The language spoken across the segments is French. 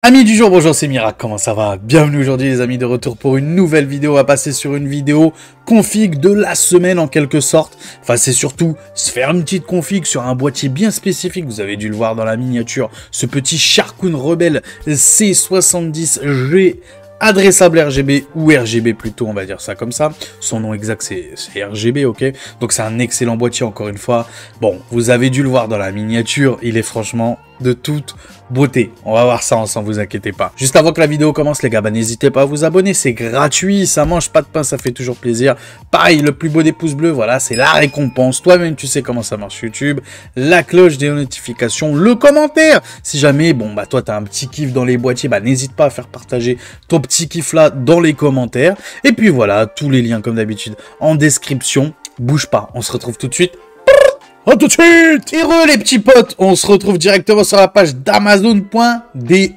Amis du jour, bonjour, c'est Mirac, comment ça va? Bienvenue aujourd'hui les amis, de retour pour une nouvelle vidéo. On va passer sur une vidéo config de la semaine en quelque sorte. Enfin c'est surtout se faire une petite config sur un boîtier bien spécifique. Vous avez dû le voir dans la miniature, ce petit Sharkoon Rebel C70G. Adressable RGB ou RGB plutôt, on va dire ça comme ça. Son nom exact c'est RGB, ok. Donc c'est un excellent boîtier encore une fois. Bon, vous avez dû le voir dans la miniature, il est franchement de toute beauté. On va voir ça ensemble, vous inquiétez pas. Juste avant que la vidéo commence les gars, bah, n'hésitez pas à vous abonner, c'est gratuit, ça mange pas de pain, ça fait toujours plaisir. Pareil, le plus beau des pouces bleus, voilà, c'est la récompense. Toi-même tu sais comment ça marche YouTube. La cloche des notifications, le commentaire. Si jamais, bon bah toi t'as un petit kiff dans les boîtiers, bah n'hésite pas à faire partager ton petit kiff là dans les commentaires. Et puis voilà, tous les liens comme d'habitude en description. Bouge pas, on se retrouve tout de suite. A tout de suite! Heureux les petits potes, on se retrouve directement sur la page d'Amazon.de.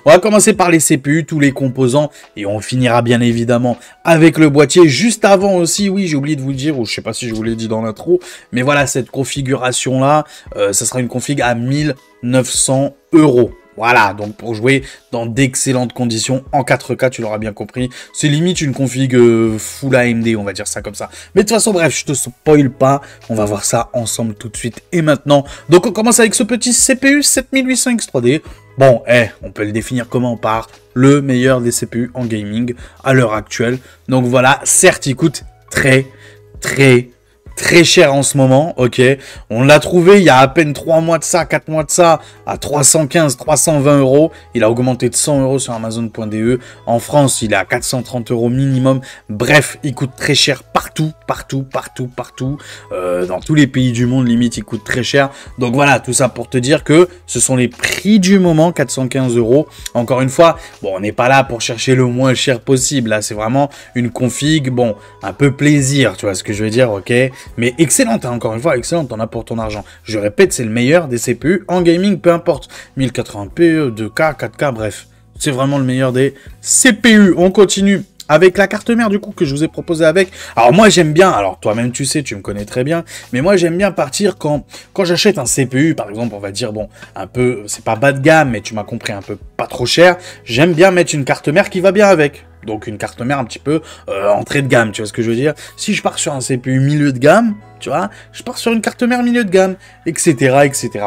On va commencer par les CPU, tous les composants, et on finira bien évidemment avec le boîtier. Juste avant aussi, oui, j'ai oublié de vous le dire, ou je sais pas si je vous l'ai dit dans l'intro, mais voilà, cette configuration-là, ça sera une config à 1900 €. Voilà, donc pour jouer dans d'excellentes conditions en 4K, tu l'auras bien compris. C'est limite une config full AMD, on va dire ça comme ça. Mais de toute façon, bref, je te spoil pas. On va voir ça ensemble tout de suite et maintenant. Donc on commence avec ce petit CPU 7800 X3D. Bon, on peut le définir comment? Par le meilleur des CPU en gaming à l'heure actuelle. Donc voilà, certes, il coûte très cher en ce moment, ok. On l'a trouvé il y a à peine 3 mois de ça, 4 mois de ça, à 315, 320 €. Il a augmenté de 100 € sur Amazon.de. En France, il est à 430 € minimum. Bref, il coûte très cher partout. Dans tous les pays du monde, limite, il coûte très cher. Donc voilà, tout ça pour te dire que ce sont les prix du moment, 415 €. Encore une fois, bon, on n'est pas là pour chercher le moins cher possible. Là, c'est vraiment une config, bon, un peu plaisir, tu vois ce que je veux dire, ok. Mais excellente, hein, encore une fois, excellente, t'en as pour ton argent. Je répète, c'est le meilleur des CPU en gaming, peu importe. 1080p, 2K, 4K, bref. C'est vraiment le meilleur des CPU. On continue avec la carte mère du coup que je vous ai proposé avec. Alors moi j'aime bien, alors toi-même tu sais, tu me connais très bien, mais moi j'aime bien partir quand j'achète un CPU, par exemple, on va dire, bon, un peu, c'est pas bas de gamme, mais tu m'as compris, un peu pas trop cher. J'aime bien mettre une carte mère qui va bien avec. Donc une carte mère un petit peu entrée de gamme, tu vois ce que je veux dire. Si je pars sur un CPU milieu de gamme, tu vois, je pars sur une carte mère milieu de gamme, etc.,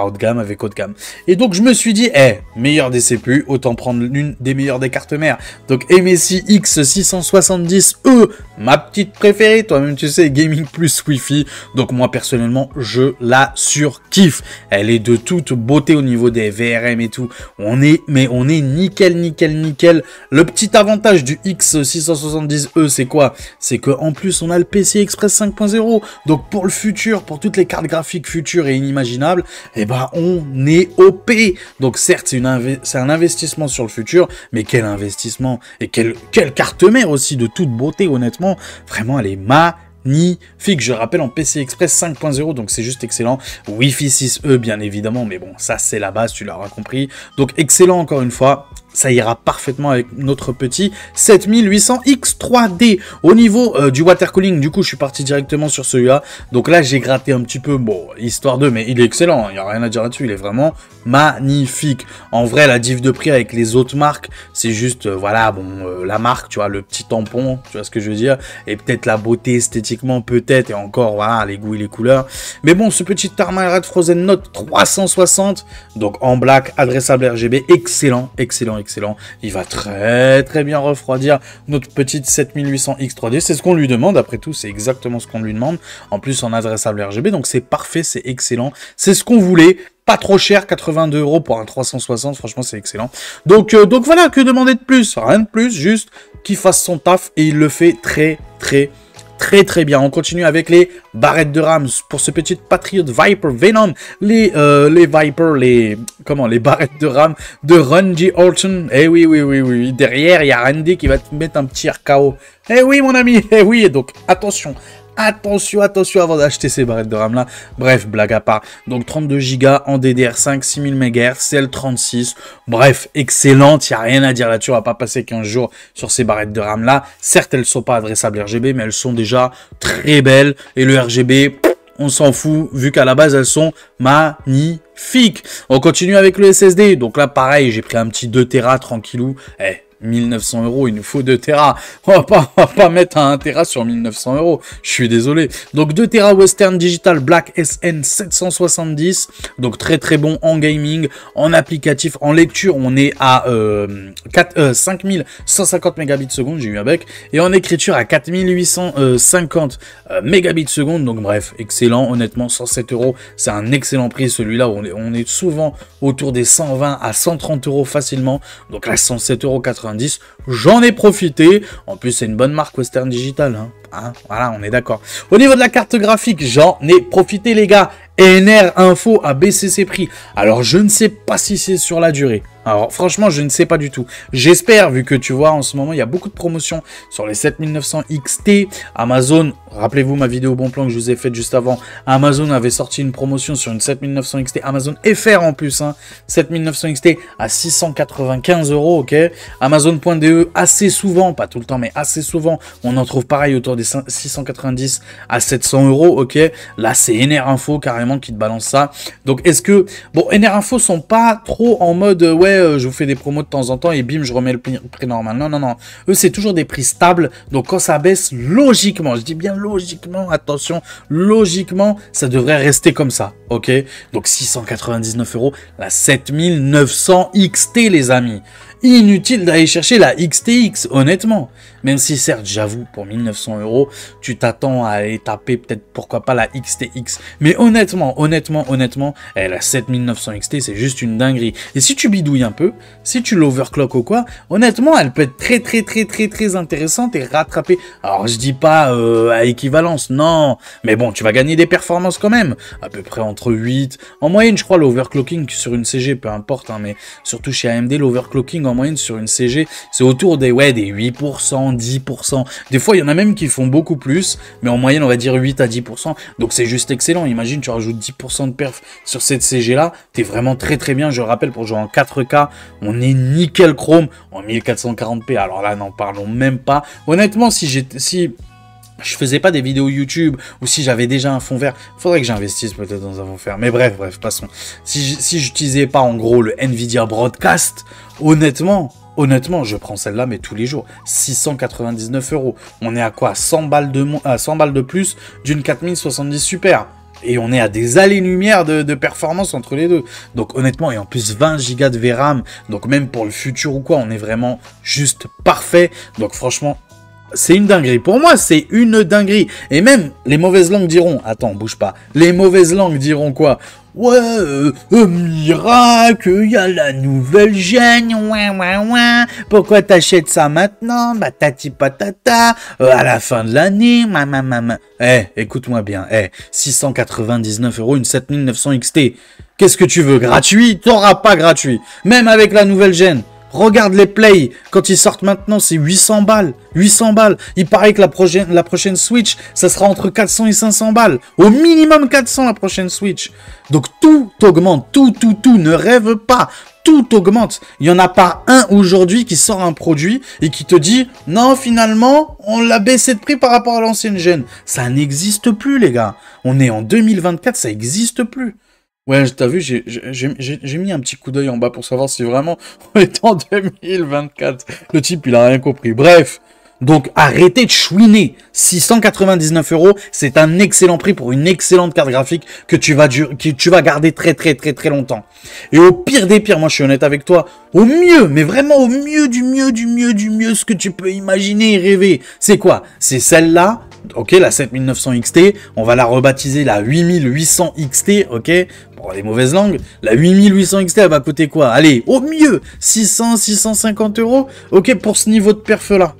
haut de gamme avec haut de gamme. Et donc je me suis dit, meilleur des CPU, autant prendre l'une des meilleures des cartes mères. Donc MSI X670E, ma petite préférée, toi-même tu sais, gaming plus Wi-Fi. Donc moi personnellement, je la surkiffe. Elle est de toute beauté au niveau des VRM et tout. On est nickel. Le petit avantage du X670E, c'est quoi? C'est que en plus on a le PCI Express 5.0. Donc pour le futur, pour toutes les cartes graphiques futures et inimaginables, eh ben on est OP. Donc certes, c'est un investissement sur le futur, mais quel investissement et quelle carte mère aussi de toute beauté, honnêtement. Vraiment, elle est magnifique. Je rappelle en PCI Express 5.0, donc c'est juste excellent. Wi-Fi 6E bien évidemment, mais bon, ça c'est la base, tu l'auras compris. Donc excellent encore une fois. Ça ira parfaitement avec notre petit 7800 X3D. Au niveau du water cooling, du coup, je suis parti directement sur celui-là. Donc là, j'ai gratté un petit peu, bon, histoire de, mais il est excellent, il n'y a rien à dire là-dessus, il est vraiment magnifique. En vrai, la diff de prix avec les autres marques, c'est juste, voilà, bon, la marque, tu vois, le petit tampon, tu vois ce que je veux dire, et peut-être la beauté esthétiquement, peut-être, et encore, voilà, les goûts et les couleurs. Mais bon, ce petit Thermalred Frozen Note 360, donc en black, adressable RGB, excellent. Il va très bien refroidir notre petite 7800 X3D. C'est ce qu'on lui demande. Après tout, c'est exactement ce qu'on lui demande. En plus, en adressable RGB. Donc, c'est parfait, c'est excellent. C'est ce qu'on voulait. Pas trop cher, 82 € pour un 360. Franchement, c'est excellent. Donc voilà, que demander de plus? Rien de plus, juste qu'il fasse son taf. Et il le fait très bien. On continue avec les barrettes de RAM pour ce petit Patriot Viper Venom. Les Viper, les barrettes de RAM de Randy Orton. Eh oui. Derrière, il y a Randy qui va te mettre un petit RKO. Eh oui, mon ami. Eh oui. Donc, attention avant d'acheter ces barrettes de RAM là. Bref, blague à part. Donc 32 Go en DDR5, 6000 MHz, CL36. Bref, excellente, il n'y a rien à dire là-dessus. On va pas passer 15 jours sur ces barrettes de RAM là. Certes, elles ne sont pas adressables RGB, mais elles sont déjà très belles. Et le RGB, on s'en fout, vu qu'à la base, elles sont magnifiques. On continue avec le SSD. Donc là, pareil, j'ai pris un petit 2 Tera tranquillou. 1900 €, il nous faut 2 Tera. On va pas mettre un 1 Tera sur 1900 €. Je suis désolé. Donc 2 Tera Western Digital Black SN 770. Donc très très bon en gaming, en applicatif, en lecture. On est à 5150 mégabits seconde, j'ai eu un bec. Et en écriture à 4850 mégabits seconde. Donc bref, excellent. Honnêtement, 107 €. C'est un excellent prix celui-là. On est souvent autour des 120 à 130 € facilement. Donc là, 107,90 €. J'en ai profité. En plus, c'est une bonne marque Western Digital. Voilà, on est d'accord. Au niveau de la carte graphique, j'en ai profité, les gars. NR Info a baissé ses prix. Alors, je ne sais pas si c'est sur la durée. Alors, franchement, je ne sais pas du tout. J'espère, vu que tu vois, en ce moment, il y a beaucoup de promotions sur les 7900 XT. Amazon, rappelez-vous ma vidéo bon plan que je vous ai faite juste avant. Amazon avait sorti une promotion sur une 7900 XT. Amazon FR en plus, 7900 XT à 695 €, ok. Amazon.de, assez souvent, pas tout le temps, mais assez souvent, on en trouve pareil autour des 690 à 700 €, ok. Là, c'est NR Info carrément qui te balance ça. Donc, est-ce que... Bon, NR Info sont pas trop en mode, je vous fais des promos de temps en temps et bim, je remets le prix normal. Non, non, non. Eux, c'est toujours des prix stables. Donc, quand ça baisse, logiquement, je dis bien logiquement, attention, logiquement, ça devrait rester comme ça, ok. Donc, 699 €, la 7900 XT, les amis. Inutile d'aller chercher la XTX, honnêtement. Même si, certes, j'avoue, pour 1900 €, tu t'attends à aller taper peut-être, pourquoi pas, la XTX. Mais honnêtement, la 7900 XT, c'est juste une dinguerie. Et si tu bidouilles un peu, si tu l'overclock ou quoi, honnêtement, elle peut être très intéressante et rattraper. Alors, je dis pas à équivalence, non. Mais bon, tu vas gagner des performances quand même. À peu près entre 8. En moyenne, je crois, l'overclocking sur une CG, peu importe, mais surtout chez AMD, l'overclocking en moyenne sur une CG, c'est autour des 8%, 10%. Des fois, il y en a même qui font beaucoup plus, mais en moyenne, on va dire 8 à 10%. Donc, c'est juste excellent. Imagine, tu rajoutes 10% de perf sur cette CG-là. T'es vraiment très bien. Je rappelle, pour jouer en 4K, on est nickel chrome en 1440p. Alors là, n'en parlons même pas. Honnêtement, si je faisais pas des vidéos YouTube ou si j'avais déjà un fond vert, faudrait que j'investisse peut-être dans un fond vert. Mais bref, passons. Si j'utilisais pas en gros le Nvidia Broadcast, honnêtement, je prends celle-là, mais tous les jours. 699 €. On est à quoi? 100 balles de plus d'une 4070 Super. Et on est à des années-lumière de performance entre les deux. Donc honnêtement, et en plus 20 Go de VRAM, donc même pour le futur ou quoi, on est vraiment juste parfait. Donc franchement, c'est une dinguerie. Pour moi, c'est une dinguerie. Et même, les mauvaises langues diront... Attends, bouge pas. Les mauvaises langues diront quoi? Ouais, miracle, il y a la nouvelle gêne, ouais. Pourquoi t'achètes ça maintenant? Bah, tati patata, à la fin de l'année, écoute-moi bien, 699 €, une 7900 XT. Qu'est-ce que tu veux? Gratuit? T'auras pas gratuit. Même avec la nouvelle gêne. Regarde les plays, quand ils sortent maintenant, c'est 800 balles. 800 balles. Il paraît que la prochaine Switch, ça sera entre 400 et 500 balles. Au minimum 400 la prochaine Switch. Donc tout augmente, tout, ne rêve pas. Tout augmente. Il n'y en a pas un aujourd'hui qui sort un produit et qui te dit « Non, finalement, on l'a baissé de prix par rapport à l'ancienne gêne. » Ça n'existe plus, les gars. On est en 2024, ça n'existe plus. Ouais, t'as vu, j'ai mis un petit coup d'œil en bas pour savoir si vraiment on est en 2024. Le type, il a rien compris. Bref, donc arrêtez de chouiner. 699 €, c'est un excellent prix pour une excellente carte graphique que tu vas garder très longtemps. Et au pire des pires, moi je suis honnête avec toi, au mieux, mais vraiment au mieux du mieux, ce que tu peux imaginer et rêver. C'est quoi? C'est celle-là. Ok, la 7900 XT, on va la rebaptiser la 8800 XT, ok, pour les mauvaises langues. La 8800 XT, elle va coûter quoi? Allez, au mieux, 650 €, ok, pour ce niveau de perf-là.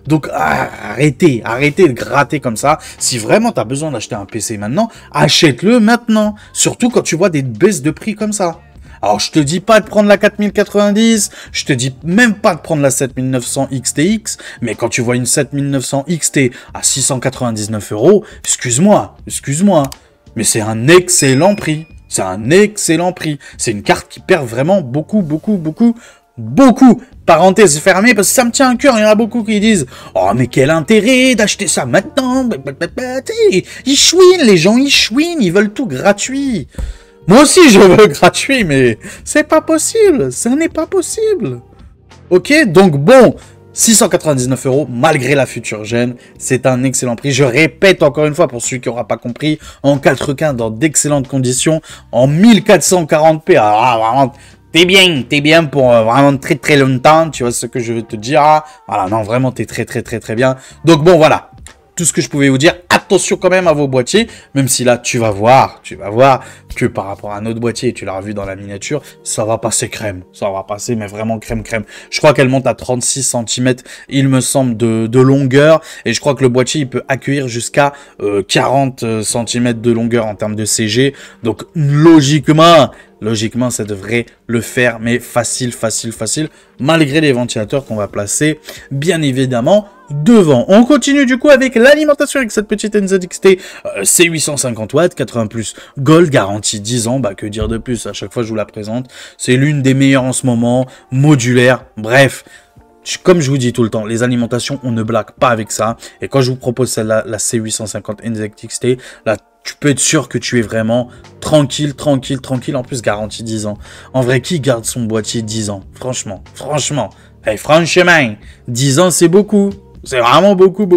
Donc, arrêtez de gratter comme ça. Si vraiment tu as besoin d'acheter un PC maintenant, achète-le maintenant. Surtout quand tu vois des baisses de prix comme ça. Alors, je te dis pas de prendre la 4090, je te dis même pas de prendre la 7900 XTX, mais quand tu vois une 7900 XT à 699 €, excuse-moi, mais c'est un excellent prix. C'est une carte qui perd vraiment beaucoup. parenthèse fermée, parce que ça me tient à cœur. Il y en a beaucoup qui disent « Oh, mais quel intérêt d'acheter ça maintenant ?» Ils chouinent, les gens, ils chouinent, ils veulent tout gratuit. Moi aussi, je veux gratuit, mais c'est pas possible. Ce n'est pas possible. Ok, donc bon, 699 €, malgré la future gêne, c'est un excellent prix. Je répète encore une fois, pour celui qui n'aura pas compris, en 4K, dans d'excellentes conditions, en 1440p. Alors, vraiment, t'es bien pour vraiment très très longtemps, tu vois ce que je veux te dire. Voilà, non, vraiment, t'es très bien. Donc bon, voilà. Tout ce que je pouvais vous dire, attention quand même à vos boîtiers, même si là, tu vas voir que par rapport à un autre boîtier, tu l'as vu dans la miniature, ça va passer crème. Ça va passer, mais vraiment crème. Je crois qu'elle monte à 36 cm, il me semble, de longueur, et je crois que le boîtier, il peut accueillir jusqu'à 40 cm de longueur en termes de CG, donc logiquement, ça devrait le faire, mais facile, malgré les ventilateurs qu'on va placer, bien évidemment, devant. On continue du coup avec l'alimentation avec cette petite NZXT C850 watts, 80 plus Gold, garantie 10 ans, bah que dire de plus, à chaque fois je vous la présente, c'est l'une des meilleures en ce moment, modulaire, bref. Comme je vous dis tout le temps, les alimentations, on ne blague pas avec ça. Et quand je vous propose celle-là, la C850 NZXT, là, tu peux être sûr que tu es vraiment tranquille. En plus, garantie 10 ans. En vrai, qui garde son boîtier 10 ans? Franchement. Hey, franchement, 10 ans, c'est beaucoup. C'est vraiment beaucoup.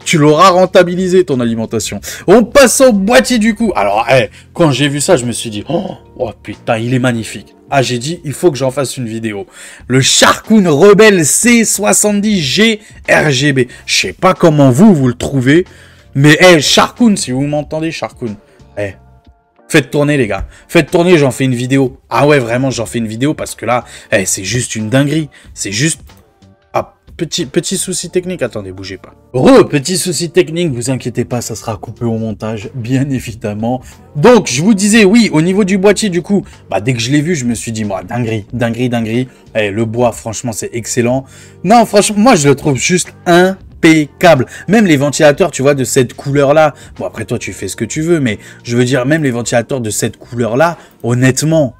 Tu l'auras rentabilisé, ton alimentation. On passe au boîtier du coup. Alors, quand j'ai vu ça, je me suis dit, oh putain, il est magnifique. Ah, j'ai dit, il faut que j'en fasse une vidéo. Le Sharkoon Rebel C70G RGB. Je sais pas comment vous le trouvez. Mais, Sharkoon, si vous m'entendez, Sharkoon. Faites tourner, les gars. Faites tourner, j'en fais une vidéo. Ah ouais, vraiment, j'en fais une vidéo parce que là, c'est juste une dinguerie. C'est juste... Ah, petit souci technique. Attendez, bougez pas. Petit souci technique, vous inquiétez pas, ça sera coupé au montage, bien évidemment. Donc, je vous disais, oui, au niveau du boîtier, du coup, bah, dès que je l'ai vu, je me suis dit, moi, dinguerie. Le bois, franchement, c'est excellent. Non, franchement, moi, je le trouve juste impeccable. Même les ventilateurs, tu vois, de cette couleur-là. Bon, après, toi, tu fais ce que tu veux, mais je veux dire, même les ventilateurs de cette couleur-là, honnêtement,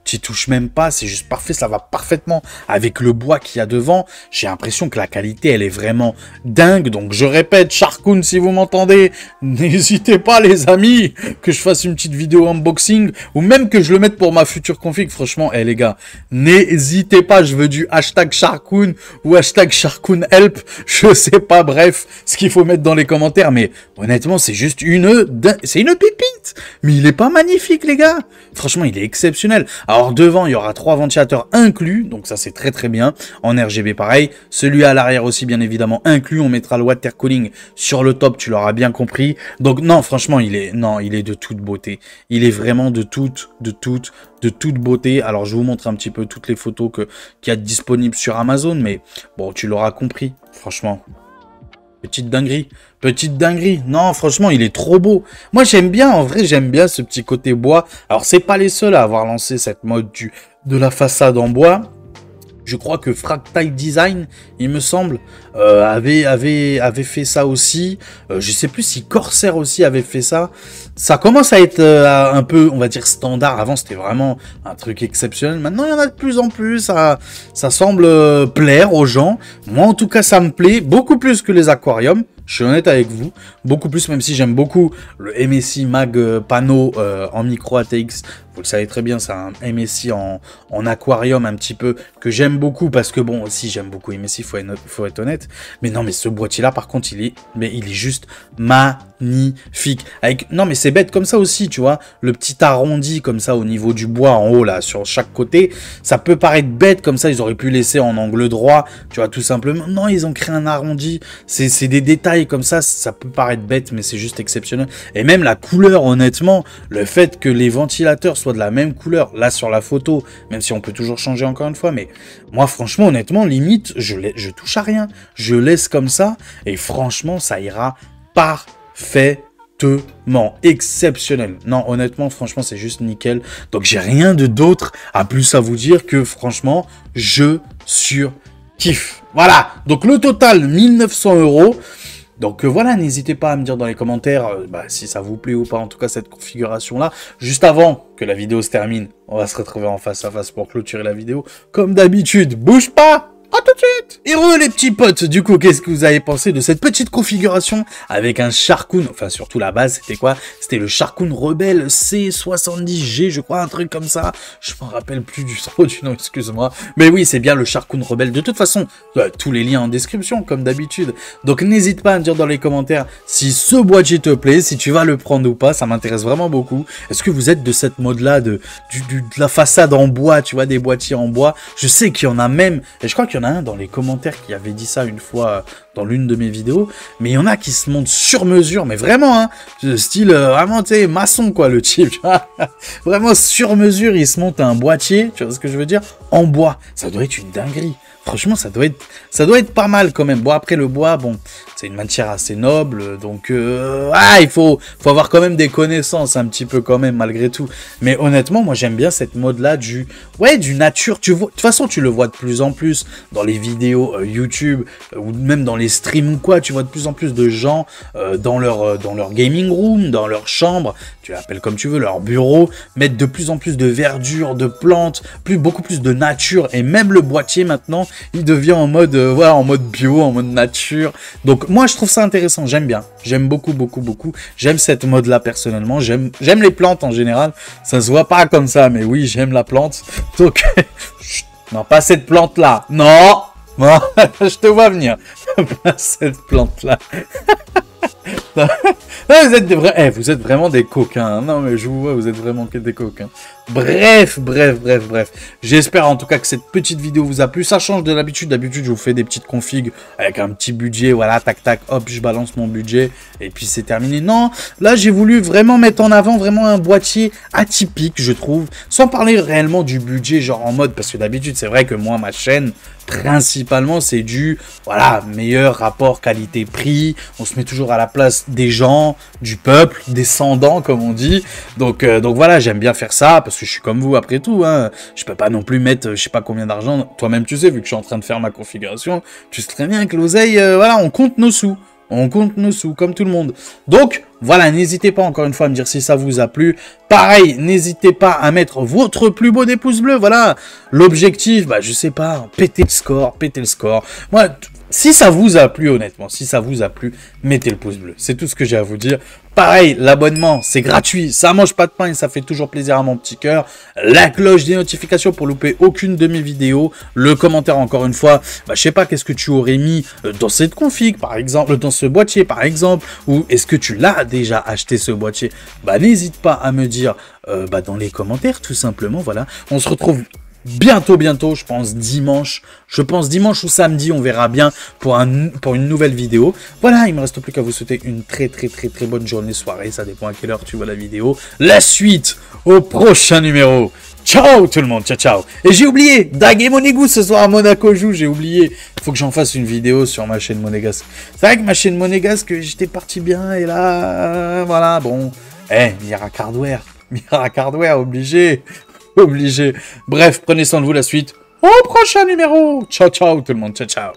tu touches même pas, c'est juste parfait, ça va parfaitement avec le bois qu'il y a devant. J'ai l'impression que la qualité, elle est vraiment dingue. Donc, je répète, Sharkoon, si vous m'entendez, n'hésitez pas, les amis, que je fasse une petite vidéo unboxing ou même que je le mette pour ma future config. Franchement, les gars, n'hésitez pas, je veux du hashtag Sharkoon ou hashtag Sharkoon Help, je sais pas, bref, ce qu'il faut mettre dans les commentaires. Mais honnêtement, c'est juste c'est une pépite. Mais il est pas magnifique, les gars. Franchement, il est exceptionnel. Alors devant, il y aura 3 ventilateurs inclus, donc ça c'est très bien. En RGB pareil. Celui à l'arrière aussi bien évidemment inclus. On mettra le water cooling sur le top, tu l'auras bien compris. Donc non, franchement, il est de toute beauté. Il est vraiment de toute beauté. Alors je vous montre un petit peu toutes les photos qu'il y a disponibles sur Amazon, mais bon, tu l'auras compris, franchement. Petite dinguerie. Non, franchement, il est trop beau. Moi, j'aime bien, en vrai, j'aime bien ce petit côté bois. Alors, c'est pas les seuls à avoir lancé cette mode de la façade en bois. Je crois que Fractile Design, il me semble, avait fait ça aussi. Je sais plus si Corsair aussi avait fait ça. Ça commence à être un peu, on va dire, standard. Avant, c'était vraiment un truc exceptionnel. Maintenant, il y en a de plus en plus. Ça semble plaire aux gens. Moi, en tout cas, ça me plaît beaucoup plus que les aquariums. Je suis honnête avec vous, beaucoup plus, même si j'aime beaucoup le MSI Mag Pano en micro ATX. Vous le savez très bien, c'est un MSI en aquarium un petit peu que j'aime beaucoup parce que bon, aussi j'aime beaucoup MSI, faut être honnête. Mais non, mais ce boîtier-là, par contre, il est juste magnifique. Non, mais c'est bête comme ça aussi, tu vois. Le petit arrondi comme ça au niveau du bois en haut là, sur chaque côté, ça peut paraître bête comme ça. Ils auraient pu laisser en angle droit, tu vois, tout simplement. Non, ils ont créé un arrondi. C'est des détails comme ça peut paraître bête, mais c'est juste exceptionnel. Et même la couleur, honnêtement, le fait que les ventilateurs soient de la même couleur, là sur la photo, même si on peut toujours changer encore une fois, mais moi franchement, honnêtement, limite, je touche à rien. Je laisse comme ça, et franchement, ça ira parfaitement exceptionnel. Non, honnêtement, franchement, c'est juste nickel. Donc, j'ai rien d'autre à plus à vous dire que, franchement, je surkiffe. Voilà. Donc, le total, 1900 €. Donc voilà, n'hésitez pas à me dire dans les commentaires si ça vous plaît ou pas, en tout cas cette configuration-là. Juste avant que la vidéo se termine, on va se retrouver en face à face pour clôturer la vidéo. Comme d'habitude, bouge pas! À tout de suite! Et les petits potes, du coup, qu'est-ce que vous avez pensé de cette petite configuration avec un Sharkoon? Enfin, surtout la base, c'était quoi? C'était le Sharkoon Rebelle C70G, je crois, un truc comme ça. Je m'en rappelle plus du nom, excuse-moi. Mais oui, c'est bien le Sharkoon Rebelle. De toute façon, tous les liens en description, comme d'habitude. Donc, n'hésite pas à me dire dans les commentaires si ce boîtier te plaît, si tu vas le prendre ou pas. Ça m'intéresse vraiment beaucoup. Est-ce que vous êtes de cette mode-là, de la façade en bois, tu vois, des boîtiers en bois? Je sais qu'il y en a même, et je crois qu'il y en a un dans les commentaires qui avait dit ça une fois dans l'une de mes vidéos, mais il y en a qui se montent sur mesure, mais vraiment, hein, style vraiment, tu sais, maçon, quoi, le type, tu vois, vraiment sur mesure, il se monte un boîtier, tu vois ce que je veux dire, en bois. Ça doit être une dinguerie. Franchement, ça doit être pas mal quand même. Bon, après le bois, bon, c'est une matière assez noble, donc il faut avoir quand même des connaissances un petit peu quand même malgré tout. Mais honnêtement, moi j'aime bien cette mode-là du nature. Tu vois, de toute façon, tu le vois de plus en plus dans les vidéos YouTube ou même dans les streams ou quoi. Tu vois de plus en plus de gens dans leur gaming room, dans leur chambre, tu l'appelles comme tu veux, leur bureau, mettre de plus en plus de verdure, de plantes, beaucoup plus de nature, et même le boîtier maintenant, il devient en mode en mode bio, en mode nature. Donc moi je trouve ça intéressant, j'aime bien, j'aime beaucoup. J'aime cette mode là personnellement, j'aime les plantes en général. Ça se voit pas comme ça, mais oui, j'aime la plante. Donc non, pas cette plante là. Non, je te vois venir. Pas cette plante là. Non, vous êtes vraiment des coquins. Non, mais je vous vois, vous êtes vraiment des coquins. Bref. J'espère en tout cas que cette petite vidéo vous a plu. Ça change de l'habitude. D'habitude, je vous fais des petites configs avec un petit budget. Voilà, tac, hop, je balance mon budget. Et puis c'est terminé. Non, là, j'ai voulu vraiment mettre en avant vraiment un boîtier atypique, je trouve. Sans parler réellement du budget, genre en mode. Parce que d'habitude, c'est vrai que moi, ma chaîne, principalement, c'est du, meilleur rapport qualité-prix. On se met toujours à la place des gens, du peuple, descendants, comme on dit. Donc voilà, j'aime bien faire ça, parce que je suis comme vous, après tout, hein. Je peux pas non plus mettre, je sais pas combien d'argent. Toi-même, tu sais, vu que je suis en train de faire ma configuration, tu sais très bien que l'oseille, on compte nos sous. On compte nos sous, comme tout le monde. Donc, voilà, n'hésitez pas encore une fois à me dire si ça vous a plu. Pareil, n'hésitez pas à mettre votre plus beau des pouces bleus. Voilà, l'objectif, je sais pas, péter le score. Moi, si ça vous a plu, honnêtement, si ça vous a plu, mettez le pouce bleu. C'est tout ce que j'ai à vous dire. Pareil, l'abonnement, c'est gratuit, ça mange pas de pain et ça fait toujours plaisir à mon petit cœur. La cloche des notifications pour louper aucune de mes vidéos. Le commentaire, encore une fois, je sais pas, qu'est-ce que tu aurais mis dans cette config, par exemple, dans ce boîtier, par exemple, ou est-ce que tu l'as déjà acheté, ce boîtier? N'hésite pas à me dire dans les commentaires, tout simplement, voilà. On se retrouve bientôt, je pense dimanche. Ou samedi, on verra bien pour une nouvelle vidéo. Voilà, il me reste plus qu'à vous souhaiter une très bonne journée, soirée, ça dépend à quelle heure tu vois la vidéo. La suite au prochain numéro. Ciao tout le monde, ciao. Et j'ai oublié, Dag et Monégasque ce soir à Monaco joue, j'ai oublié. Il faut que j'en fasse une vidéo sur ma chaîne Monégasque. C'est vrai que ma chaîne Monégasque, j'étais parti bien et là, voilà, bon. Mirac Hardware, obligé. Bref, prenez soin de vous, la suite au prochain numéro. Ciao tout le monde, ciao.